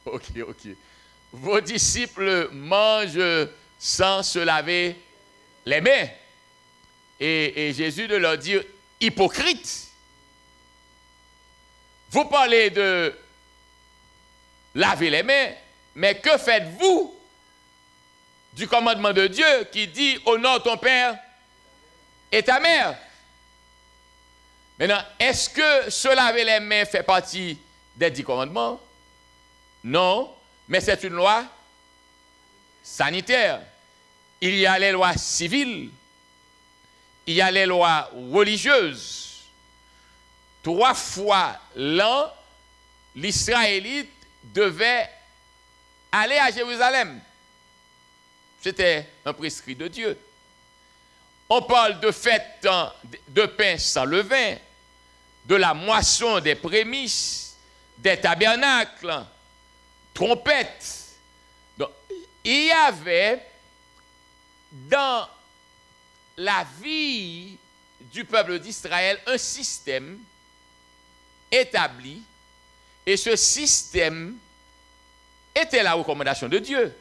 Ok, ok. Vos disciples mangent sans se laver les mains. Et Jésus de leur dire, hypocrite. Vous parlez de laver les mains, mais que faites-vous du commandement de Dieu qui dit, honore ton père et ta mère? Maintenant, est-ce que se laver les mains fait partie des 10 commandements? Non, mais c'est une loi sanitaire. Il y a les lois civiles, il y a les lois religieuses. 3 fois l'an, l'Israélite devait aller à Jérusalem. C'était un prescrit de Dieu. On parle de fête de pain sans levain, de la moisson des prémices, des tabernacles, trompettes. Donc, il y avait dans la vie du peuple d'Israël un système établi, et ce système était la recommandation de Dieu.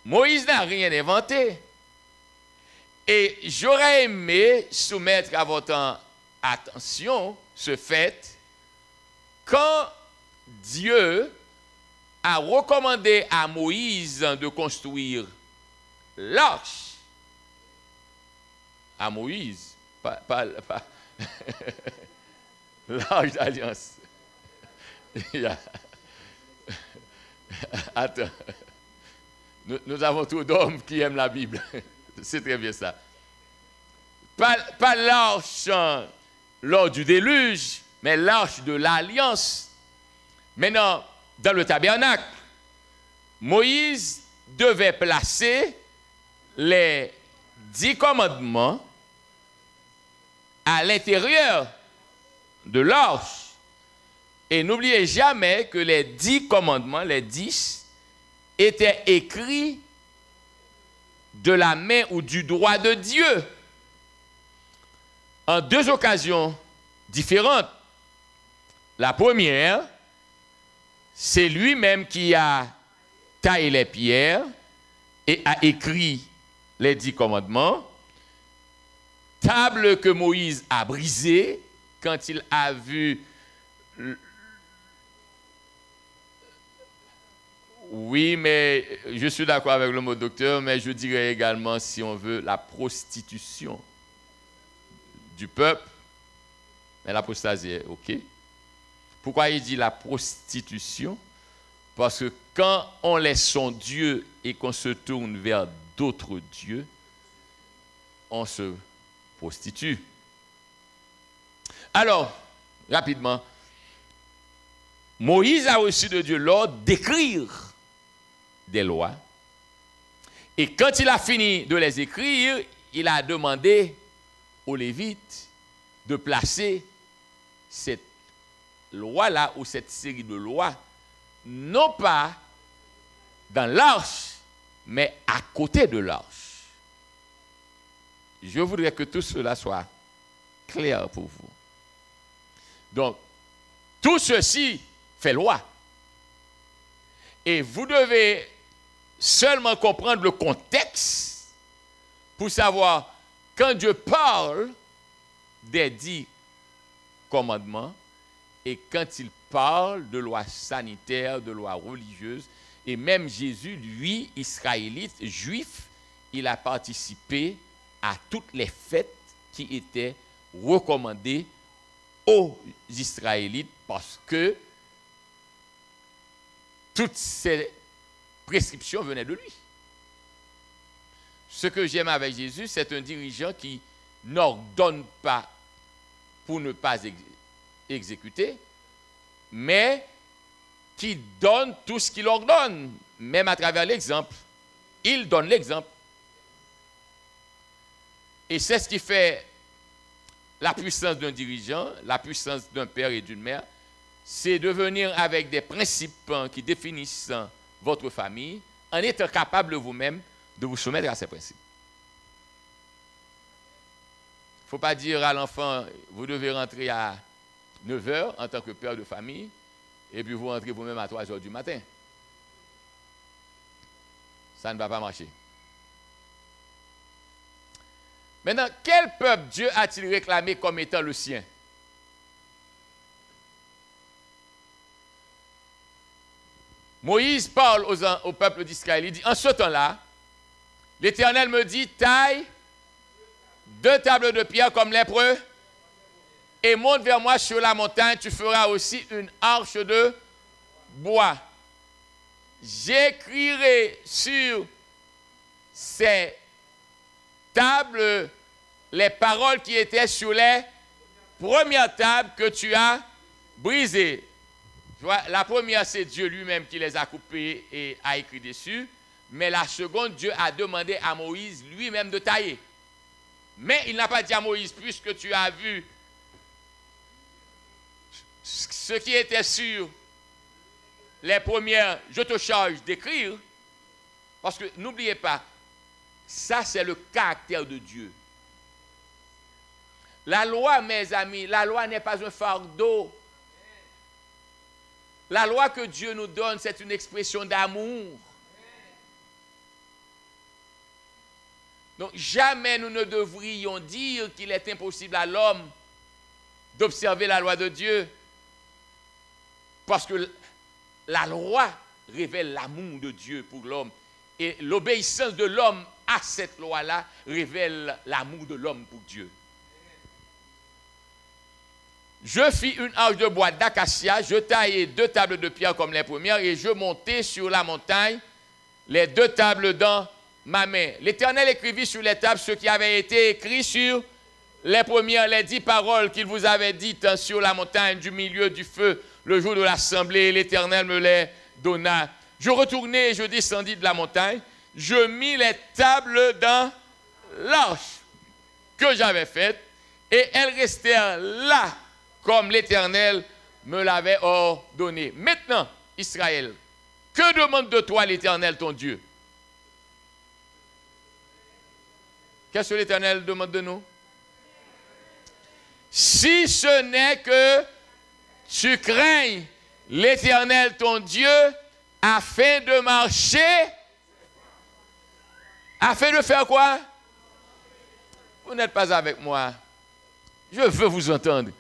Moïse n'a rien inventé. Et j'aurais aimé soumettre à votre attention ce fait quand Dieu a recommandé à Moïse de construire l'arche. À Moïse, pas l'arche d'alliance. Attends. Nous avons trop d'hommes qui aiment la Bible. C'est très bien ça. Pas l'arche lors du déluge, mais l'arche de l'alliance. Maintenant, dans le tabernacle, Moïse devait placer les 10 commandements à l'intérieur de l'arche. Et n'oubliez jamais que les 10 commandements, les 10, étaient écrits de la main ou du doigt de Dieu. En 2 occasions différentes. La première, c'est lui-même qui a taillé les pierres et a écrit les 10 commandements. Table que Moïse a brisée quand il a vu... Oui, mais je suis d'accord avec le mot docteur, mais je dirais également, si on veut, la prostitution du peuple. Mais l'apostasie, ok. Pourquoi il dit la prostitution? Parce que quand on laisse son Dieu et qu'on se tourne vers d'autres dieux, on se prostitue. Alors, rapidement, Moïse a reçu de Dieu l'ordre d'écrire des lois. Et quand il a fini de les écrire, il a demandé aux Lévites de placer cette loi-là ou cette série de lois, non pas dans l'arche, mais à côté de l'arche. Je voudrais que tout cela soit clair pour vous. Donc, tout ceci fait loi. Et vous devez seulement comprendre le contexte pour savoir quand Dieu parle des 10 commandements et quand il parle de lois sanitaires, de lois religieuses. Et même Jésus, lui, israélite, juif, il a participé à toutes les fêtes qui étaient recommandées aux Israélites parce que toutes ces prescriptions venaient de lui. Ce que j'aime avec Jésus, c'est un dirigeant qui n'ordonne pas pour ne pas exécuter, mais qui donne tout ce qu'il ordonne, même à travers l'exemple. Il donne l'exemple. Et c'est ce qui fait la puissance d'un dirigeant, la puissance d'un père et d'une mère, c'est de venir avec des principes qui définissent votre famille, en étant capable vous-même de vous soumettre à ces principes. Il ne faut pas dire à l'enfant, vous devez rentrer à 9 h en tant que père de famille, et puis vous rentrez vous-même à 3 heures du matin. Ça ne va pas marcher. Maintenant, quel peuple Dieu a-t-il réclamé comme étant le sien? Moïse parle au peuple d'Israël. Il dit, en ce temps-là, l'Éternel me dit, taille 2 tables de pierre comme lépreux et monte vers moi sur la montagne. Tu feras aussi une arche de bois. J'écrirai sur ces tables les paroles qui étaient sur les premières tables que tu as brisées. La première, c'est Dieu lui-même qui les a coupées et a écrit dessus. Mais la seconde, Dieu a demandé à Moïse lui-même de tailler. Mais il n'a pas dit à Moïse, puisque tu as vu ce qui était sur les premières, je te charge d'écrire. Parce que n'oubliez pas, ça c'est le caractère de Dieu. La loi, mes amis, la loi n'est pas un fardeau. La loi que Dieu nous donne, c'est une expression d'amour. Donc, jamais nous ne devrions dire qu'il est impossible à l'homme d'observer la loi de Dieu. Parce que la loi révèle l'amour de Dieu pour l'homme. Et l'obéissance de l'homme à cette loi-là révèle l'amour de l'homme pour Dieu. Je fis une arche de bois d'acacia, je taillai 2 tables de pierre comme les premières, et je montai sur la montagne les 2 tables dans ma main. L'Éternel écrivit sur les tables ce qui avait été écrit sur les premières, les 10 paroles qu'il vous avait dites sur la montagne du milieu du feu, le jour de l'assemblée. L'Éternel me les donna. Je retournai et je descendis de la montagne. Je mis les tables dans l'arche que j'avais faite, et elles restèrent là, comme l'Éternel me l'avait ordonné. Maintenant, Israël, que demande de toi l'Éternel ton Dieu? Qu'est-ce que l'Éternel demande de nous? Si ce n'est que tu craignes l'Éternel ton Dieu afin de marcher, afin de faire quoi? Vous n'êtes pas avec moi. Je veux vous entendre.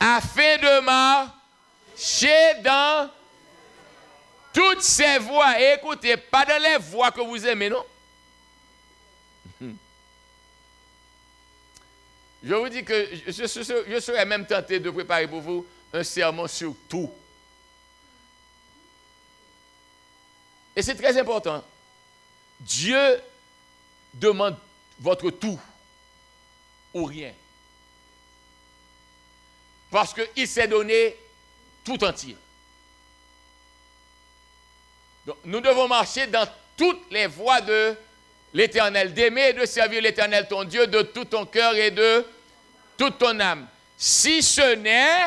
Afin de marcher dans toutes ces voies. Et écoutez, pas dans les voies que vous aimez, non? Je vous dis que je serais même tenté de préparer pour vous un sermon sur tout. Et c'est très important. Dieu demande votre tout ou rien. Parce qu'il s'est donné tout entier. Donc, nous devons marcher dans toutes les voies de l'Éternel, d'aimer et de servir l'Éternel ton Dieu de tout ton cœur et de toute ton âme. Si ce n'est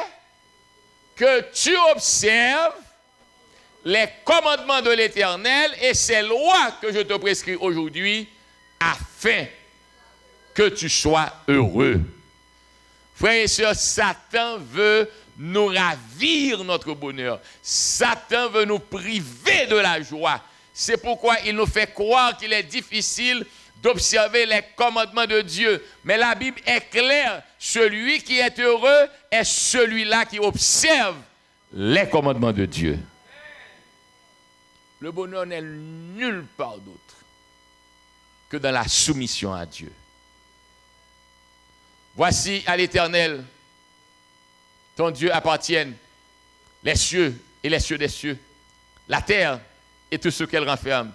que tu observes les commandements de l'Éternel et ces lois que je te prescris aujourd'hui, afin que tu sois heureux. Frères et sœurs, Satan veut nous ravir notre bonheur. Satan veut nous priver de la joie. C'est pourquoi il nous fait croire qu'il est difficile d'observer les commandements de Dieu. Mais la Bible est claire. Celui qui est heureux est celui-là qui observe les commandements de Dieu. Le bonheur n'est nulle part d'autre que dans la soumission à Dieu. Voici à l'Éternel, ton Dieu appartiennent les cieux et les cieux des cieux, la terre et tout ce qu'elle renferme.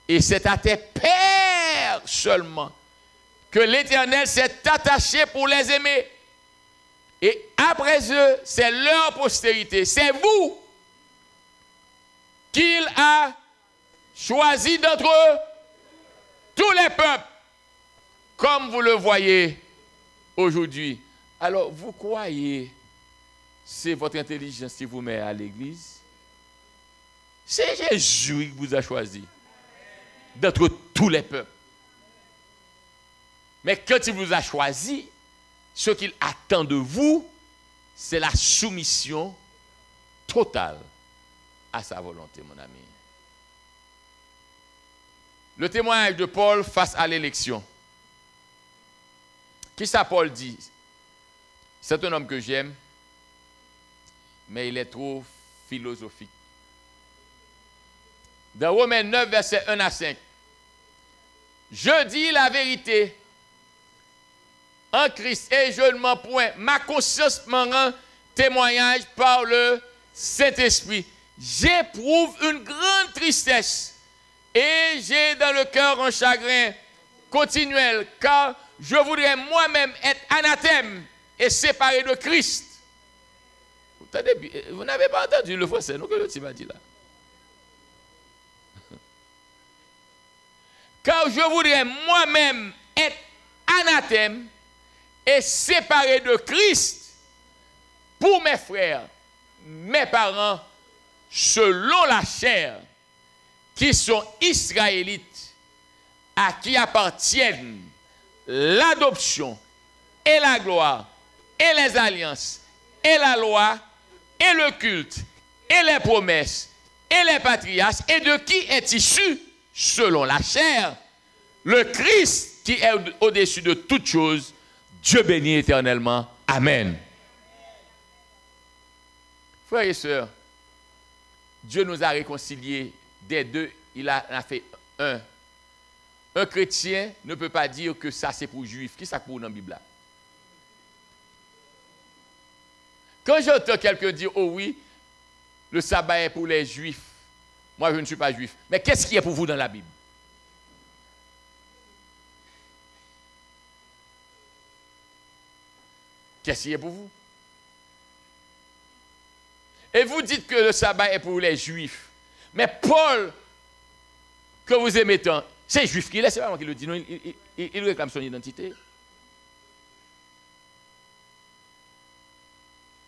Et c'est à tes pères seulement que l'Éternel s'est attaché pour les aimer. Et après eux, c'est leur postérité. C'est vous qu'il a choisi d'entre tous les peuples, comme vous le voyez aujourd'hui. Alors, vous croyez, c'est votre intelligence qui vous met à l'église? C'est Jésus qui vous a choisi d'entre tous les peuples. Mais quand il vous a choisi, ce qu'il attend de vous, c'est la soumission totale à sa volonté, mon ami. Le témoignage de Paul face à l'élection. Qui ça Paul dit? C'est un homme que j'aime, mais il est trop philosophique. Dans Romains 9, versets 1 à 5. Je dis la vérité en Christ et je ne mens point. Ma conscience m'en rend témoignage par le Saint-Esprit. J'éprouve une grande tristesse et j'ai dans le cœur un chagrin continuel, car je voudrais moi-même être anathème et séparé de Christ. Vous n'avez pas entendu le français, non, que le type a dit là. Car je voudrais moi-même être anathème et séparé de Christ pour mes frères, mes parents, selon la chair, qui sont israélites, à qui appartiennent l'adoption et la gloire et les alliances et la loi et le culte et les promesses et les patriarches, et de qui est issu, selon la chair, le Christ qui est au-dessus de toutes choses, Dieu béni éternellement. Amen. Frères et sœurs, Dieu nous a réconciliés des deux, il a fait un. Un chrétien ne peut pas dire que ça c'est pour juifs. Qui ça pour dans la Bible là? Quand j'entends quelqu'un dire, oh oui, le sabbat est pour les juifs, moi je ne suis pas juif. Mais qu'est-ce qui est pour vous dans la Bible? Qu'est-ce qui est pour vous? Et vous dites que le sabbat est pour les juifs. Mais Paul, que vous aimez tant, c'est juif qu'il est, c'est pas moi qui le dis, non, il réclame son identité.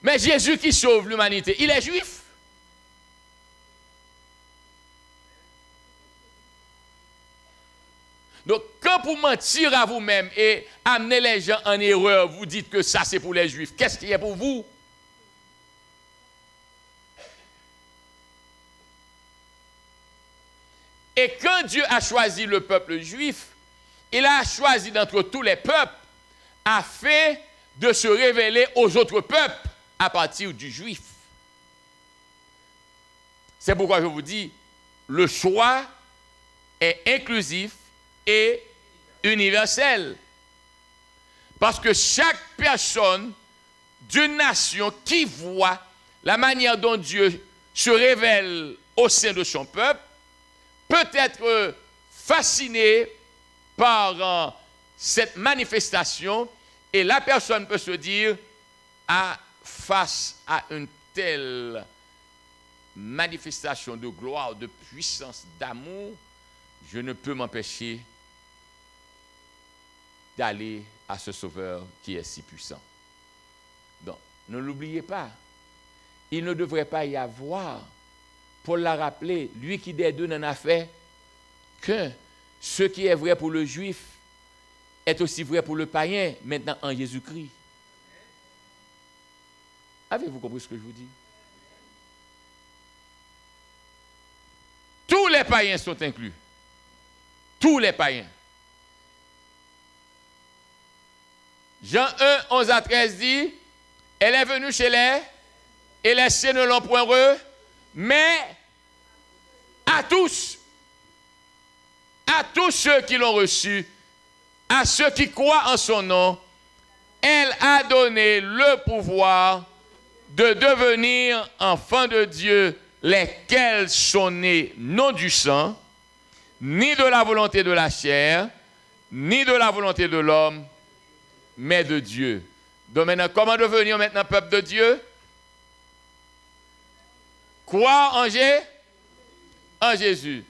Mais Jésus qui sauve l'humanité, il est juif. Donc, quand vous mentir à vous-même et amener les gens en erreur, vous dites que ça c'est pour les juifs. Qu'est-ce qui est pour vous? Et quand Dieu a choisi le peuple juif, il a choisi d'entre tous les peuples afin de se révéler aux autres peuples à partir du juif. C'est pourquoi je vous dis, le choix est inclusif et universel. Parce que chaque personne d'une nation qui voit la manière dont Dieu se révèle au sein de son peuple peut être fasciné par cette manifestation et la personne peut se dire, face à une telle manifestation de gloire, de puissance, d'amour, je ne peux m'empêcher d'aller à ce Sauveur qui est si puissant. Donc, ne l'oubliez pas, il ne devrait pas y avoir, Paul l'a rappelé, lui qui des deux n'en a fait qu'un. Ce qui est vrai pour le juif est aussi vrai pour le païen, maintenant en Jésus-Christ. Avez-vous compris ce que je vous dis? Tous les païens sont inclus. Tous les païens. Jean 1, 11 à 13 dit, elle est venue chez les, et les siens ne l'ont point reçue, mais à tous ceux qui l'ont reçu, à ceux qui croient en son nom, elle a donné le pouvoir de devenir enfants de Dieu, lesquels sont nés non du sang, ni de la volonté de la chair, ni de la volonté de l'homme, mais de Dieu. Donc maintenant, comment devenir maintenant peuple de Dieu? Croire en Jésus.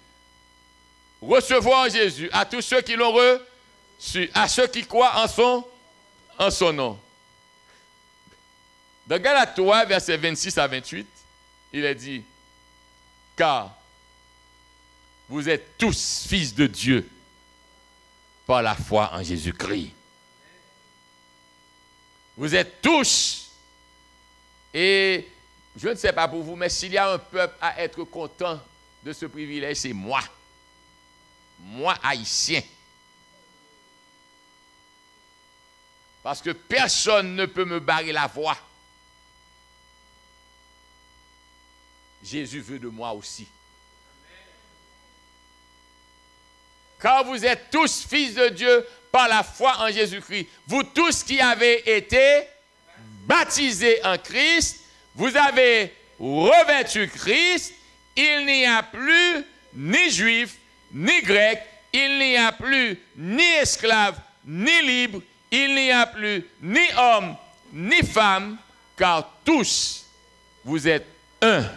Recevoir en Jésus à tous ceux qui l'ont reçu, à ceux qui croient en son nom. Dans Galates 3, versets 26 à 28, il est dit, car vous êtes tous fils de Dieu par la foi en Jésus-Christ. Vous êtes tous. Et je ne sais pas pour vous, mais s'il y a un peuple à être content de ce privilège, c'est moi. Moi, haïtien. Parce que personne ne peut me barrer la voie. Jésus veut de moi aussi. Car vous êtes tous fils de Dieu par la foi en Jésus-Christ. Vous tous qui avez été baptisés en Christ, vous avez revêtu Christ. Il n'y a plus ni juif, ni grec. Il n'y a plus ni esclave, ni libre. Il n'y a plus ni homme, ni femme, car tous, vous êtes un.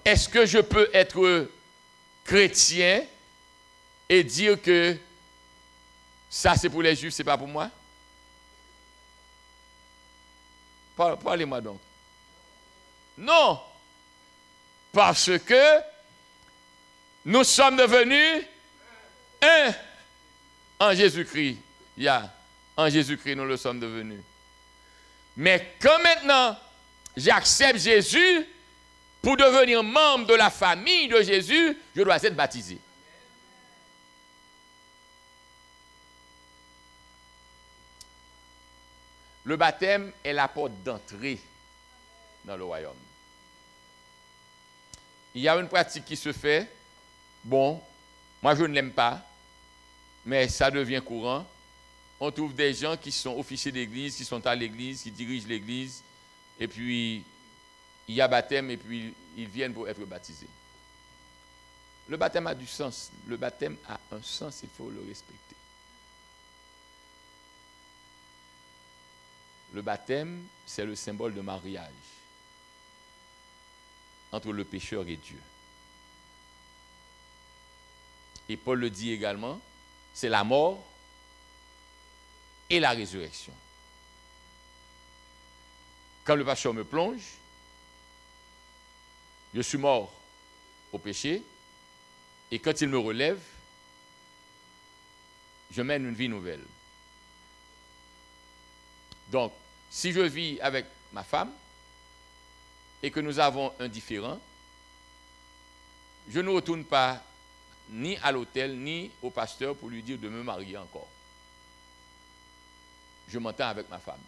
Est-ce que je peux être chrétien et dire que ça c'est pour les juifs, c'est pas pour moi? Parlez-moi donc. Non. Parce que nous sommes devenus un en Jésus-Christ. En Jésus-Christ, nous le sommes devenus. Mais quand maintenant j'accepte Jésus, pour devenir membre de la famille de Jésus, je dois être baptisé. Le baptême est la porte d'entrée dans le royaume. Il y a une pratique qui se fait. Bon, moi je ne l'aime pas, mais ça devient courant. On trouve des gens qui sont officiers d'église, qui sont à l'église, qui dirigent l'église, et puis il y a baptême et puis ils viennent pour être baptisés. Le baptême a du sens. Le baptême a un sens, il faut le respecter. Le baptême, c'est le symbole de mariage entre le pécheur et Dieu. Et Paul le dit également, c'est la mort et la résurrection. Quand le pasteur me plonge, je suis mort au péché, et quand il me relève, je mène une vie nouvelle. Donc, si je vis avec ma femme et que nous avons un différend, je ne retourne pas ni à l'hôtel, ni au pasteur pour lui dire de me marier encore. Je m'entends avec ma femme.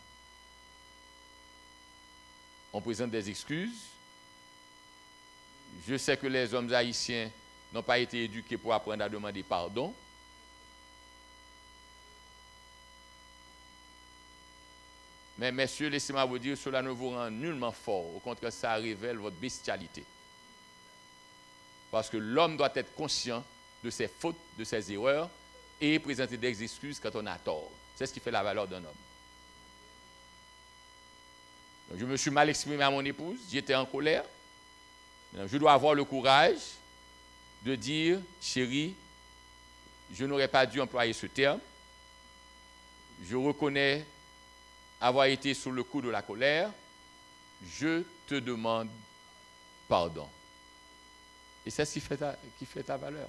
On présente des excuses. Je sais que les hommes haïtiens n'ont pas été éduqués pour apprendre à demander pardon. Mais messieurs, laissez-moi vous dire, cela ne vous rend nullement fort. Au contraire, ça révèle votre bestialité. Parce que l'homme doit être conscient de ses fautes, de ses erreurs, et présenter des excuses quand on a tort. C'est ce qui fait la valeur d'un homme. Donc, je me suis mal exprimé à mon épouse, j'étais en colère. Je dois avoir le courage de dire, chérie, je n'aurais pas dû employer ce terme. Je reconnais avoir été sous le coup de la colère. Je te demande pardon. Et c'est ce qui fait ta valeur.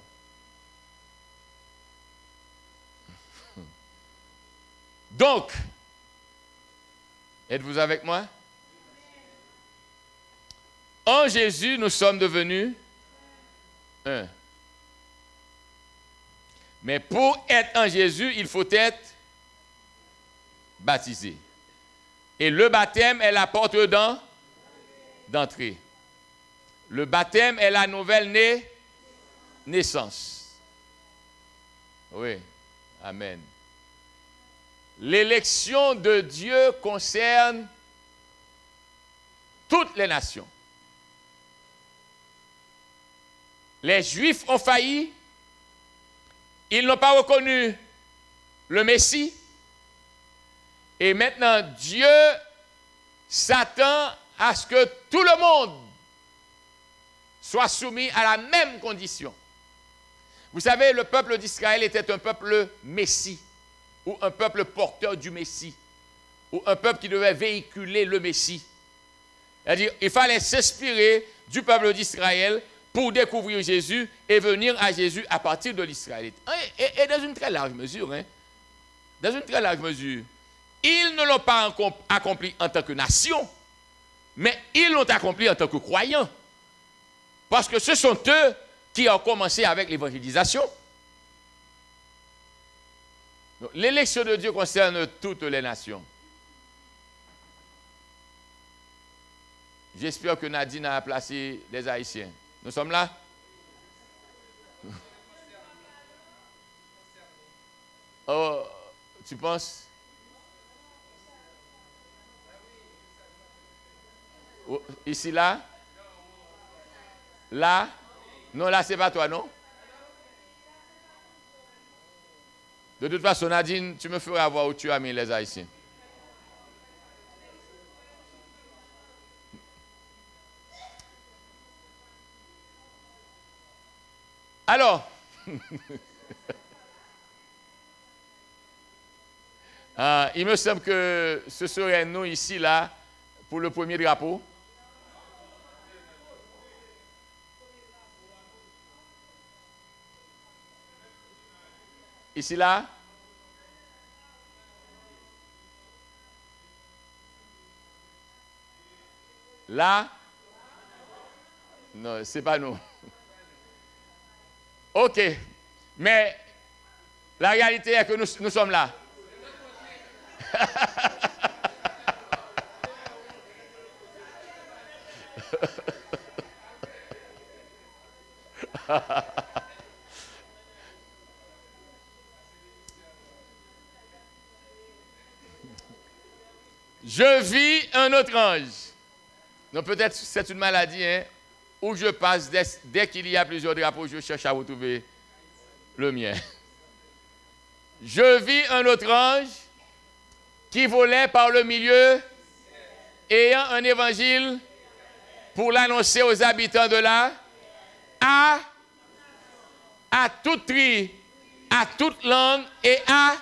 Donc, êtes-vous avec moi? En Jésus, nous sommes devenus un. Mais pour être en Jésus, il faut être baptisé. Et le baptême est la porte d'entrée. Le baptême est la nouvelle naissance. Oui, amen. L'élection de Dieu concerne toutes les nations. Les Juifs ont failli. Ils n'ont pas reconnu le Messie. Et maintenant, Dieu s'attend à ce que tout le monde soit soumis à la même condition. Vous savez, le peuple d'Israël était un peuple Messie, ou un peuple porteur du Messie, ou un peuple qui devait véhiculer le Messie. C'est-à-dire, il fallait s'inspirer du peuple d'Israël pour découvrir Jésus et venir à Jésus à partir de l'Israël. Et dans une très large mesure, dans une très large mesure, ils ne l'ont pas accompli en tant que nation, mais ils l'ont accompli en tant que croyants. Parce que ce sont eux qui ont commencé avec l'évangélisation. L'élection de Dieu concerne toutes les nations. J'espère que Nadine a placé les Haïtiens. Nous sommes là? Oh, tu penses? Oh, ici, là? Là? Non, là, c'est pas toi, non? De toute façon, Nadine, tu me feras voir où tu as mis les Haïtiens. Alors, il me semble que ce serait nous ici, là, pour le premier drapeau. Ici, là. Là. Non, ce n'est pas nous. OK. Mais la réalité est que nous sommes là. Je vis un autre ange. Donc peut-être c'est une maladie, hein, où je passe, dès qu'il y a plusieurs drapeaux, je cherche à retrouver le mien. Je vis un autre ange qui volait par le milieu, ayant un évangile pour l'annoncer aux habitants de là, à toute tribu, à toute langue et à...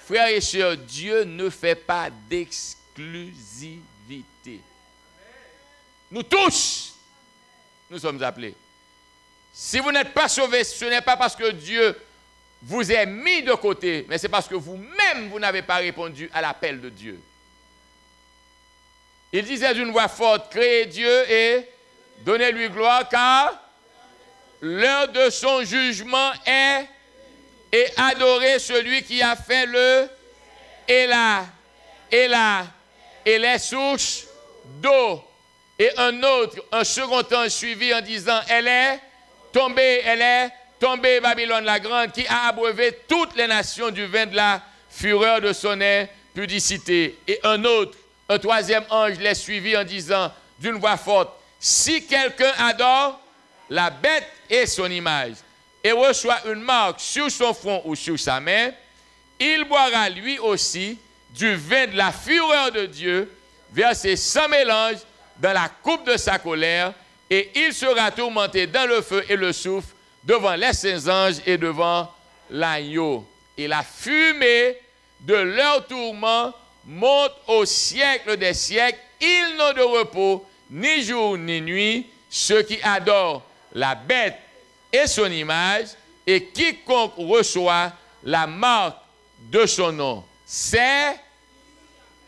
Frères et sœurs, Dieu ne fait pas d'exclusivité. Nous tous, nous sommes appelés. Si vous n'êtes pas sauvés, ce n'est pas parce que Dieu vous a mis de côté, mais c'est parce que vous-même, vous n'avez pas répondu à l'appel de Dieu. Il disait d'une voix forte, créez Dieu et donnez-lui gloire, car l'heure de son jugement est... et adorer celui qui a fait le et les souches d'eau. Et un second ange suivi en disant, elle est tombée, Babylone la grande, qui a abreuvé toutes les nations du vin de la fureur de son impudicité. Et un troisième ange les suivi en disant d'une voix forte, si quelqu'un adore la bête et son image, et reçoit une marque sur son front ou sur sa main, il boira lui aussi du vin de la fureur de Dieu, versé sans mélange dans la coupe de sa colère, et il sera tourmenté dans le feu et le soufre devant les saints anges et devant l'agneau. Et la fumée de leur tourment monte au siècle des siècles. Ils n'ont de repos ni jour ni nuit, ceux qui adorent la bête et son image, et quiconque reçoit la marque de son nom. C'est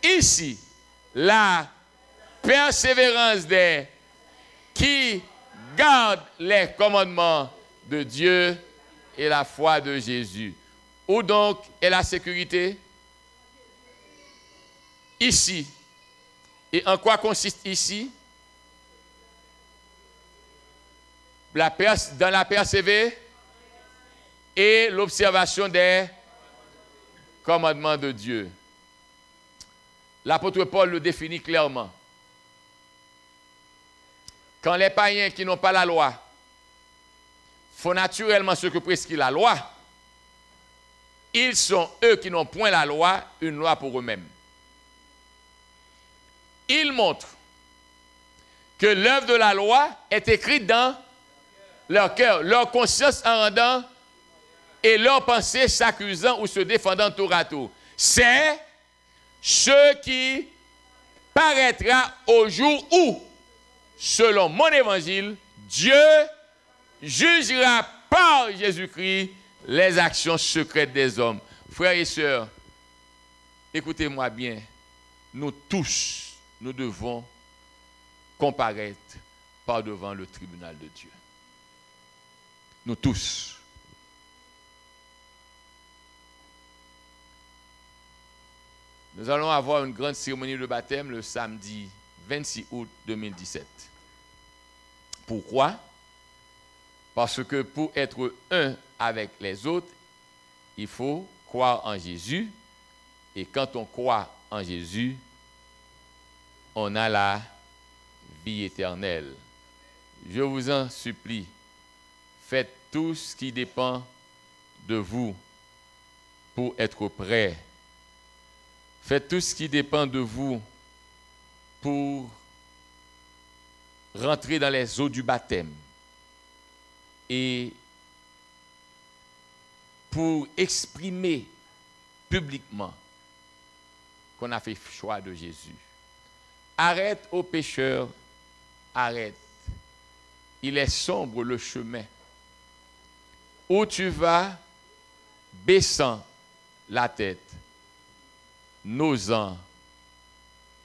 ici la persévérance des qui gardent les commandements de Dieu et la foi de Jésus. Où donc est la sécurité? Ici. Et en quoi consiste ici? Dans la persévérance et l'observation des commandements de Dieu. L'apôtre Paul le définit clairement. Quand les païens qui n'ont pas la loi font naturellement ce que prescrit la loi, ils sont, eux qui n'ont point la loi, une loi pour eux-mêmes. Ils montrent que l'œuvre de la loi est écrite dans leur cœur, leur conscience en rendant et leur pensée s'accusant ou se défendant tour à tour. C'est ce qui paraîtra au jour où, selon mon évangile, Dieu jugera par Jésus-Christ les actions secrètes des hommes. Frères et sœurs, écoutez-moi bien, nous tous, nous devons comparaître par devant le tribunal de Dieu. Nous tous. Nous allons avoir une grande cérémonie de baptême le samedi 26 août 2017. Pourquoi? Parce que pour être un avec les autres, il faut croire en Jésus. Et quand on croit en Jésus, on a la vie éternelle. Je vous en supplie, faites tout ce qui dépend de vous pour être prêt. Faites tout ce qui dépend de vous pour rentrer dans les eaux du baptême et pour exprimer publiquement qu'on a fait choix de Jésus. Arrête aux pécheurs, arrête. Il est sombre le chemin. Où tu vas, baissant la tête, n'osant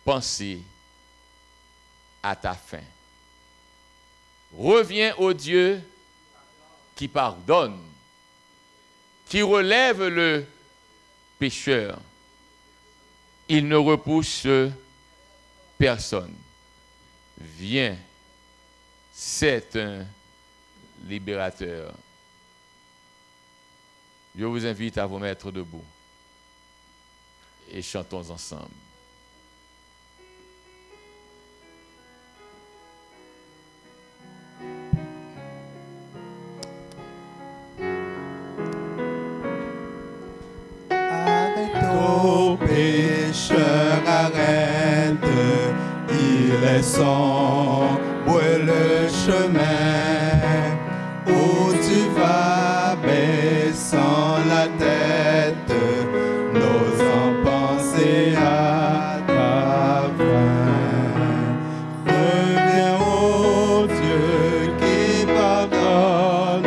penser à ta fin. Reviens au Dieu qui pardonne, qui relève le pécheur. Il ne repousse personne. Viens, c'est un libérateur. Je vous invite à vous mettre debout et chantons ensemble. Pécheur, arrête, il est sombre le chemin où tu vas baissant la tête, n'osant penser à ta fin. Reviens au Dieu qui pardonne,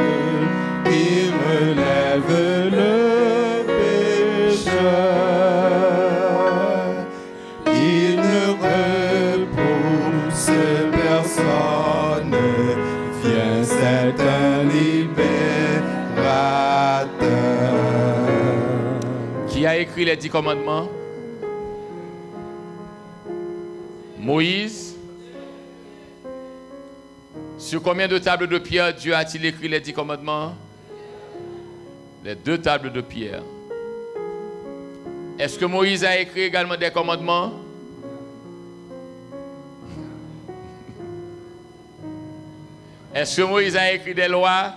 qui relève le pécheur. Il ne repousse personne, viens, c'est un libérateur. Qui a écrit les 10 commandements? Moïse. Sur combien de tables de pierre Dieu a-t-il écrit les 10 commandements? Les 2 tables de pierre. Est-ce que Moïse a écrit également des commandements? Est-ce que Moïse a écrit des lois?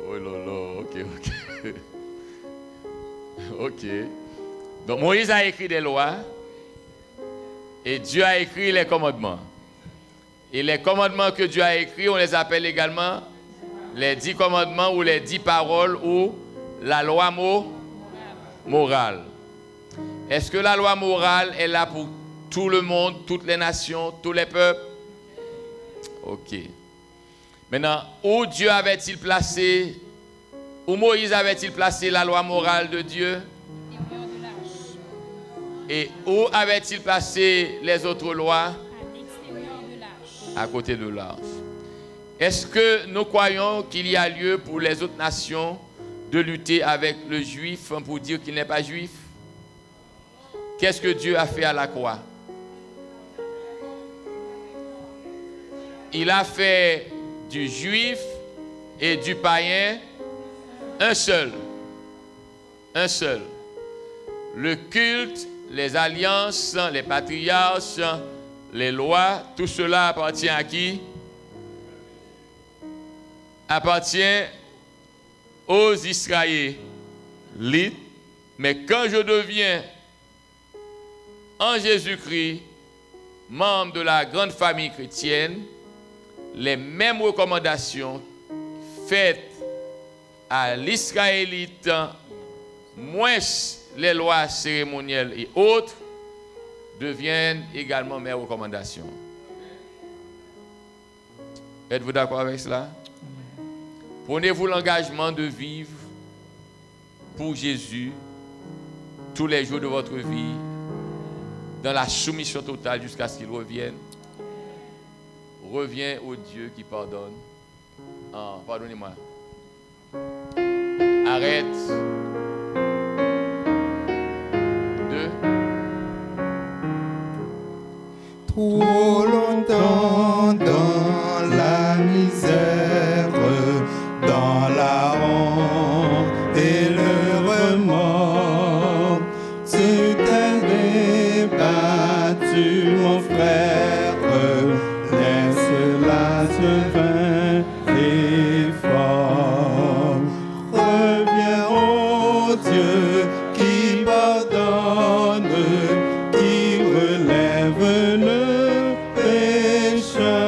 Oh là là, ok. Ok. Donc Moïse a écrit des lois et Dieu a écrit les commandements. Et les commandements que Dieu a écrits, on les appelle également les 10 commandements ou les 10 paroles ou la loi morale. Est-ce que la loi morale est là pour tout le monde, toutes les nations, tous les peuples? Ok. Maintenant, où Dieu avait-il placé, où Moïse avait-il placé la loi morale de Dieu? Et où avait-il placé les autres lois? À côté de l'arche. Est-ce que nous croyons qu'il y a lieu pour les autres nations de lutter avec le juif pour dire qu'il n'est pas juif? Qu'est-ce que Dieu a fait à la croix? Il a fait du juif et du païen un seul. Un seul. Le culte, les alliances, les patriarches, les lois, tout cela appartient à qui? Appartient aux Israélites. Mais quand je deviens en Jésus-Christ membre de la grande famille chrétienne, les mêmes recommandations faites à l'Israélite, moins les lois cérémonielles et autres, deviennent également mes recommandations. Êtes-vous d'accord avec cela? Prenez-vous l'engagement de vivre pour Jésus tous les jours de votre vie, dans la soumission totale jusqu'à ce qu'il revienne. Reviens au Dieu qui pardonne. Ah, pardonnez-moi. Arrête de trop longtemps dans la misère, dans la honte et le remords. Tu t'es battu, mon frère, laisse-la se vain et fort. Reviens au Dieu qui pardonne, qui relève le pécheur.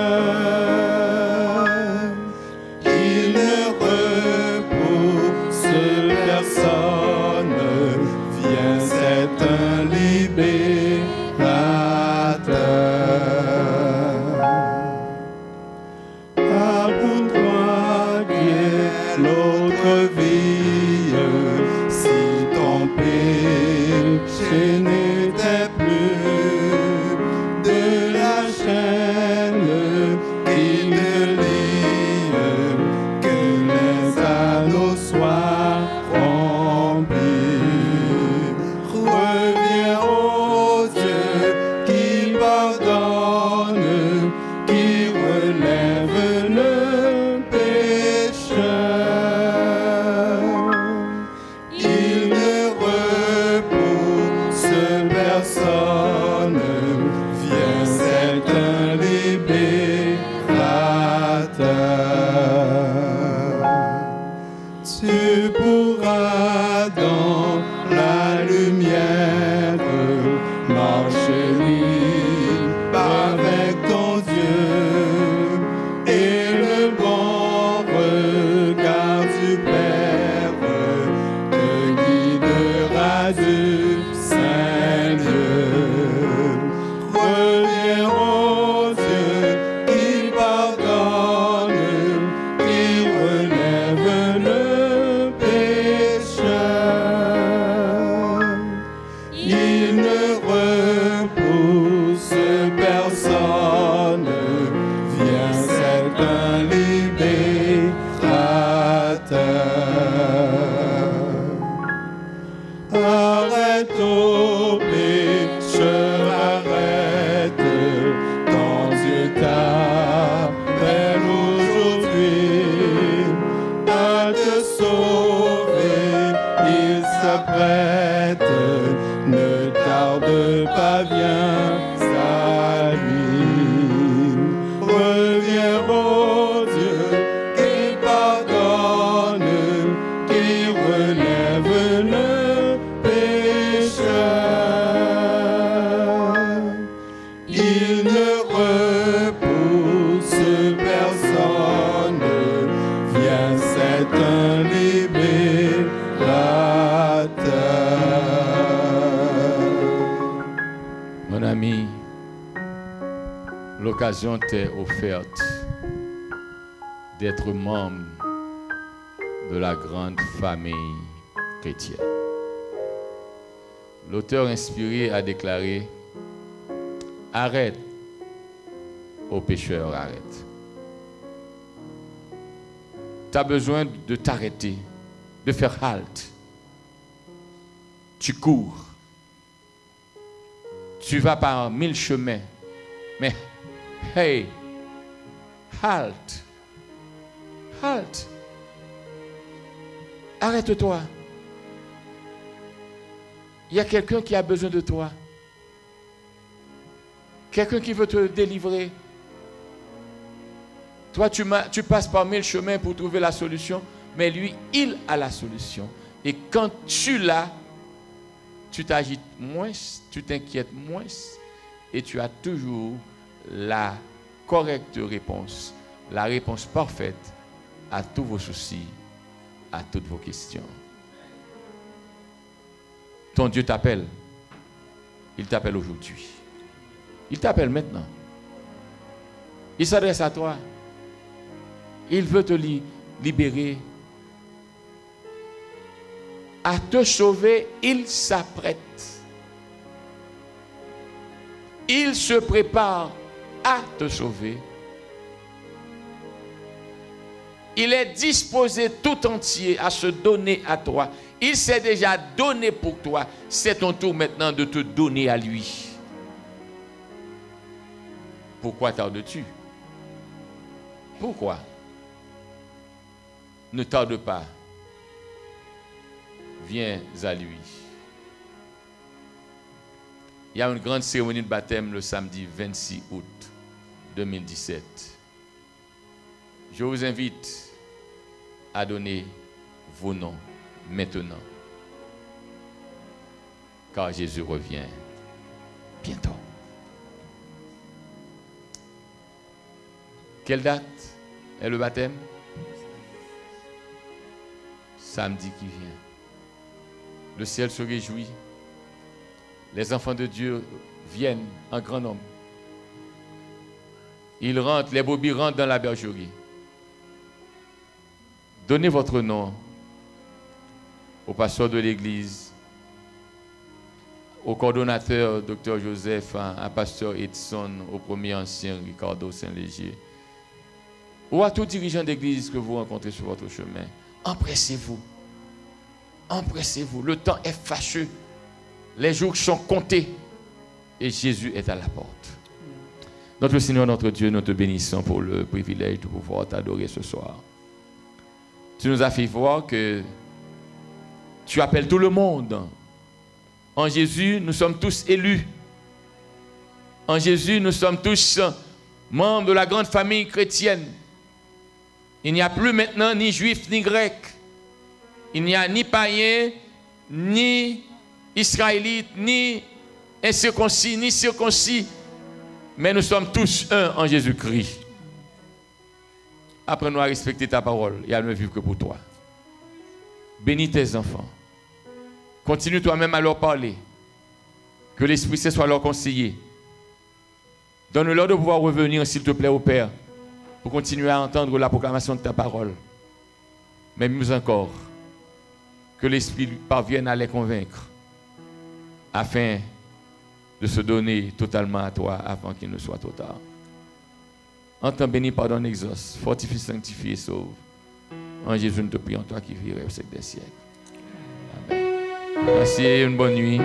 Il ne repousse personne, viens, c'est un libérateur. Apprends-toi quelle autre vie, si ton péché n'était plus de la chaîne qui te lie, que les anneaux soient rompus. Reviens au Dieu qui pardonne, qui relève le pécheur. Il ne repousse personne, viens, c'est un libérateur. Tu pourras dans la lumière marcher libre avec ton Dieu, et le bon regard du Père te guidera du Saint-Lieu. Reviens au Dieu qui pardonne, qui relève le pécheur. Il ne repousse personne, viens, c'est un libérateur. Arrête au pécheur, arrête, ton Dieu t'appelle aujourd'hui à te sauver, il s'apprête, ne tarde pas, viens à lui. Reviens au Dieu qui pardonne, qui relève le pécheur. Il ne repousse personne, viens, c'est un libérateur. Mon ami, l'occasion t'est offerte d'être membre de la grande famille chrétienne. L'auteur inspiré a déclaré: arrête, ô pécheur, arrête. Tu as besoin de t'arrêter, de faire halte. Tu cours. Tu vas par 1000 chemins. Mais, hey, halte. Halte. Arrête-toi. Il y a quelqu'un qui a besoin de toi. Quelqu'un qui veut te délivrer. Toi, tu passes par 1000 chemins pour trouver la solution, mais lui, il a la solution. Et quand tu l'as, tu t'agites moins, tu t'inquiètes moins, et tu as toujours la correcte réponse, la réponse parfaite à tous vos soucis, à toutes vos questions. Ton Dieu t'appelle. Il t'appelle aujourd'hui. Il t'appelle maintenant. Il s'adresse à toi. Il veut te libérer. à te sauver, il s'apprête. Il se prépare à te sauver. Il est disposé tout entier à se donner à toi. Il s'est déjà donné pour toi. C'est ton tour maintenant de te donner à lui. Pourquoi tardes-tu? Pourquoi? Ne tarde pas. Viens à lui. Il y a une grande cérémonie de baptême le samedi 26 août 2017. Je vous invite à donner vos noms maintenant. Car Jésus revient bientôt. Quelle date est le baptême? Samedi qui vient. Le ciel se réjouit. Les enfants de Dieu viennent en grand nombre. Ils rentrent, les brebis rentrent dans la bergerie. Donnez votre nom au pasteur de l'église, au coordonnateur Dr Joseph, à pasteur Edson, au premier ancien Ricardo Saint-Léger, ou à tout dirigeant d'église que vous rencontrez sur votre chemin. Empressez-vous. Empressez-vous. Le temps est fâcheux. Les jours sont comptés. Et Jésus est à la porte. Notre Seigneur, notre Dieu, nous te bénissons pour le privilège de pouvoir t'adorer ce soir. Tu nous as fait voir que tu appelles tout le monde. En Jésus, nous sommes tous élus. En Jésus, nous sommes tous membres de la grande famille chrétienne. Il n'y a plus maintenant ni juif ni grec. Il n'y a ni païen, ni israélite, ni incirconcis, ni circoncis. Mais nous sommes tous un en Jésus-Christ. Apprends-nous à respecter ta parole et à ne vivre que pour toi. Bénis tes enfants. Continue toi-même à leur parler. Que l'Esprit Saint soit leur conseiller. Donne-leur de pouvoir revenir, s'il te plaît, au Père, pour continuer à entendre la proclamation de ta parole. Mais mieux encore, que l'Esprit parvienne à les convaincre afin de se donner totalement à toi avant qu'il ne soit trop tard. Entends, béni, pardonne, exauce, fortifie, sanctifie et sauve. En Jésus, nous te prions, toi qui vis au siècle des siècles. Amen. Merci et une bonne nuit.